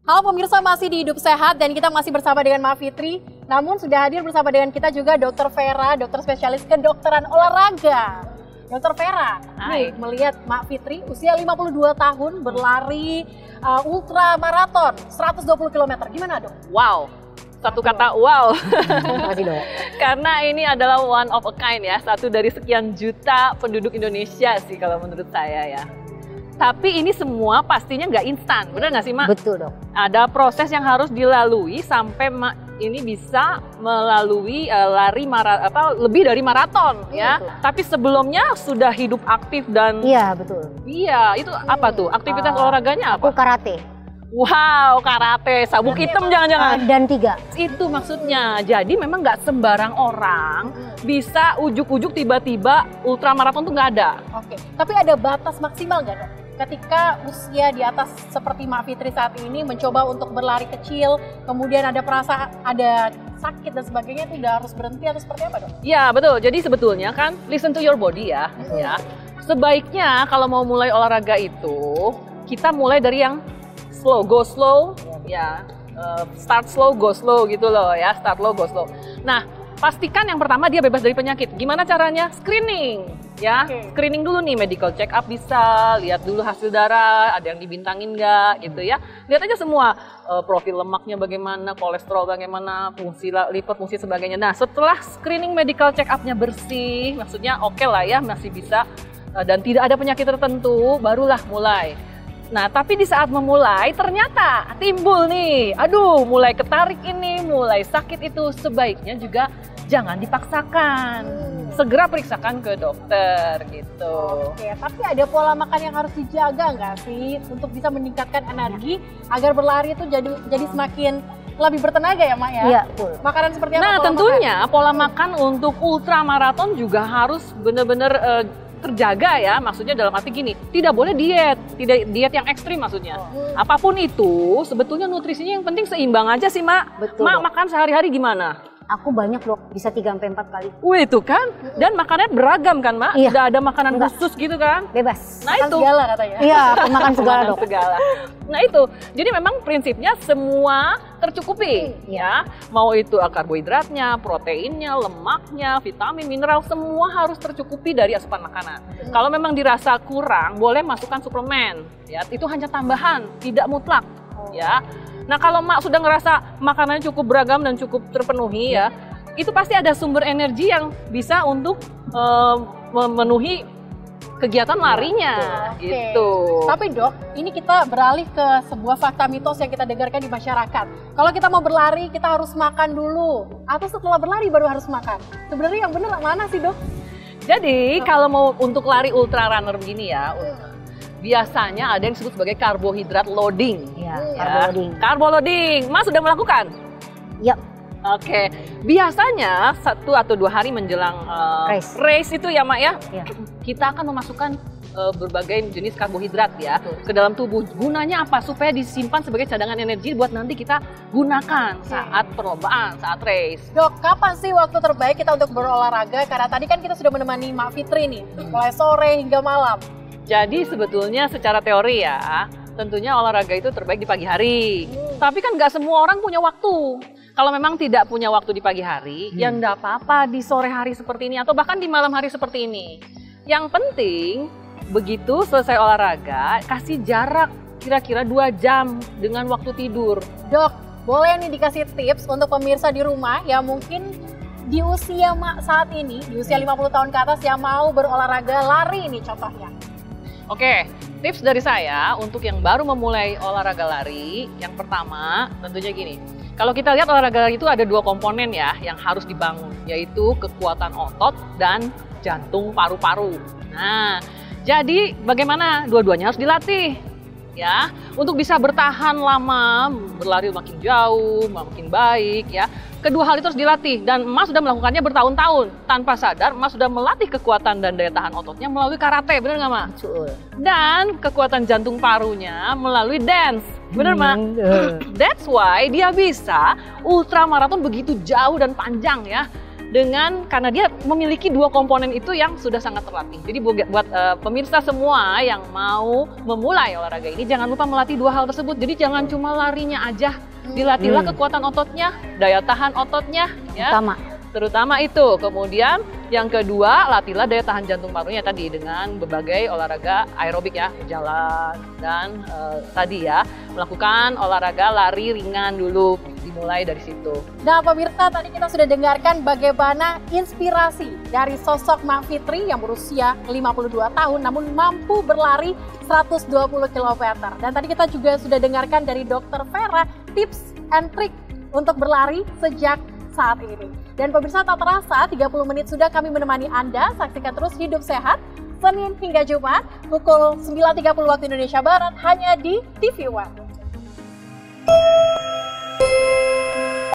Halo pemirsa, masih di Hidup Sehat dan kita masih bersama dengan Mak Fitri. Namun sudah hadir bersama dengan kita juga Dr. Vera, dokter spesialis kedokteran olahraga. Dr. Vera, nih melihat Mak Fitri usia 52 tahun berlari ultra maraton 120 km. Gimana dok? Wow, satu kata wow. Makasih dok. Karena ini adalah one of a kind ya, satu dari sekian juta penduduk Indonesia sih kalau menurut saya ya. Tapi ini semua pastinya nggak instan, benar nggak sih Mak? Betul dok. Ada proses yang harus dilalui sampai Mak ini bisa melalui lari lebih dari maraton ya. Betul. Tapi sebelumnya sudah hidup aktif dan Iya betul. iya itu apa tuh aktivitas olahraganya Aku apa? karate. Wow, karate, sabuk hitam jangan-jangan. Dan 3. Itu maksudnya. Jadi memang nggak sembarang orang bisa ujuk-ujuk tiba-tiba ultramaraton tuh nggak ada. Oke, tapi ada batas maksimal nggak dok? Ketika usia di atas seperti Mak Fitri saat ini mencoba untuk berlari kecil, kemudian ada perasaan ada sakit dan sebagainya, itu udah harus berhenti atau seperti apa dok? Ya betul, jadi sebetulnya kan listen to your body ya. Ya. Sebaiknya kalau mau mulai olahraga itu, kita mulai dari yang slow, go slow, ya start slow, go slow gitu loh ya, start low, go slow. Nah, pastikan yang pertama dia bebas dari penyakit. Gimana caranya? Screening. Ya, screening dulu nih, medical check up bisa, lihat dulu hasil darah, ada yang dibintangin nggak gitu ya. Lihat aja semua, profil lemaknya bagaimana, kolesterol bagaimana, fungsi liver, fungsi sebagainya. Nah, setelah screening medical check up-nya bersih, maksudnya oke lah ya, masih bisa, dan tidak ada penyakit tertentu, barulah mulai. Nah, tapi di saat memulai ternyata timbul nih, aduh mulai ketarik ini, mulai sakit itu, sebaiknya juga jangan dipaksakan. Segera periksakan ke dokter gitu. Oke, tapi ada pola makan yang harus dijaga nggak sih untuk bisa meningkatkan energi agar berlari itu jadi semakin lebih bertenaga ya Mak ya? Iya betul. Makanan seperti apa? Nah pola tentunya pola makan untuk ultramaraton juga harus benar-benar terjaga ya, maksudnya dalam arti gini, tidak boleh tidak diet yang ekstrim maksudnya. Apapun itu, sebetulnya nutrisinya yang penting seimbang aja sih Mak. Betul, Mak dok. makan sehari-hari gimana? Aku banyak dok, bisa 3-4 kali. Wih itu kan, dan makannya beragam kan Mak? Iya. Tidak ada makanan Enggak. khusus gitu kan? Bebas. Nah makan itu. segala katanya. Iya, aku makan segala Makan dok. segala. Nah itu, jadi memang prinsipnya semua tercukupi ya. Mau itu karbohidratnya, proteinnya, lemaknya, vitamin, mineral, semua harus tercukupi dari asupan makanan. Kalau memang dirasa kurang, boleh masukkan suplemen. Ya, itu hanya tambahan, tidak mutlak. Ya. Nah kalau Mak sudah ngerasa makanannya cukup beragam dan cukup terpenuhi ya, itu pasti ada sumber energi yang bisa untuk memenuhi kegiatan larinya Oke. gitu. Tapi dok, ini kita beralih ke sebuah fakta mitos yang kita dengarkan di masyarakat. Kalau kita mau berlari, kita harus makan dulu. Atau setelah berlari baru harus makan. Sebenarnya yang benar mana sih dok? Jadi kalau mau untuk lari ultra runner begini ya, biasanya ada yang disebut sebagai karbohidrat loading. Iya, Ya. carbo loading. Karbo loading. Mas sudah melakukan? Iya. Oke. Biasanya 1 atau 2 hari menjelang race itu ya Mak ya, Iya. kita akan memasukkan berbagai jenis karbohidrat ya ke dalam tubuh. Gunanya apa? Supaya disimpan sebagai cadangan energi buat nanti kita gunakan saat perlombaan, saat race. Dok, kapan sih waktu terbaik kita untuk berolahraga? Karena tadi kan kita sudah menemani Mak Fitri nih, mulai sore hingga malam. Jadi sebetulnya secara teori ya, tentunya olahraga itu terbaik di pagi hari. Tapi kan nggak semua orang punya waktu. Kalau memang tidak punya waktu di pagi hari, ya nggak apa-apa di sore hari seperti ini atau bahkan di malam hari seperti ini. Yang penting begitu selesai olahraga, kasih jarak kira-kira 2 jam dengan waktu tidur. Dok, boleh nih dikasih tips untuk pemirsa di rumah yang mungkin di usia Mak saat ini, di usia 50 tahun ke atas yang mau berolahraga lari nih contohnya. Oke, tips dari saya untuk yang baru memulai olahraga lari, yang pertama tentunya gini. Kalau kita lihat olahraga lari itu ada 2 komponen ya yang harus dibangun, yaitu kekuatan otot dan jantung paru-paru. Nah, jadi bagaimana? Dua-duanya harus dilatih. Ya, untuk bisa bertahan lama, berlari makin jauh, makin baik ya. Kedua hal itu harus dilatih dan Mas sudah melakukannya bertahun-tahun. Tanpa sadar, Mas sudah melatih kekuatan dan daya tahan ototnya melalui karate, benar nggak Mas? Betul. Dan kekuatan jantung parunya melalui dance, benar Mak? That's why dia bisa ultramaraton begitu jauh dan panjang ya. karena dia memiliki dua komponen itu yang sudah sangat terlatih. Jadi buat pemirsa semua yang mau memulai olahraga ini, jangan lupa melatih dua hal tersebut. Jadi jangan cuma larinya aja, dilatihlah kekuatan ototnya, daya tahan ototnya, ya. Terutama itu. Kemudian yang kedua, latihlah daya tahan jantung parunya tadi dengan berbagai olahraga aerobik ya, jalan dan tadi ya melakukan olahraga lari ringan dulu, dimulai dari situ. Nah pemirsa, tadi kita sudah dengarkan bagaimana inspirasi dari sosok Mak Fitri yang berusia 52 tahun namun mampu berlari 120 km. Dan tadi kita juga sudah dengarkan dari Dr. Vera tips and trick untuk berlari sejak saat ini. Dan pemirsa, tak terasa 30 menit sudah kami menemani Anda. Saksikan terus Hidup Sehat Senin hingga Jumat pukul 9.30 waktu Indonesia Barat hanya di TV One.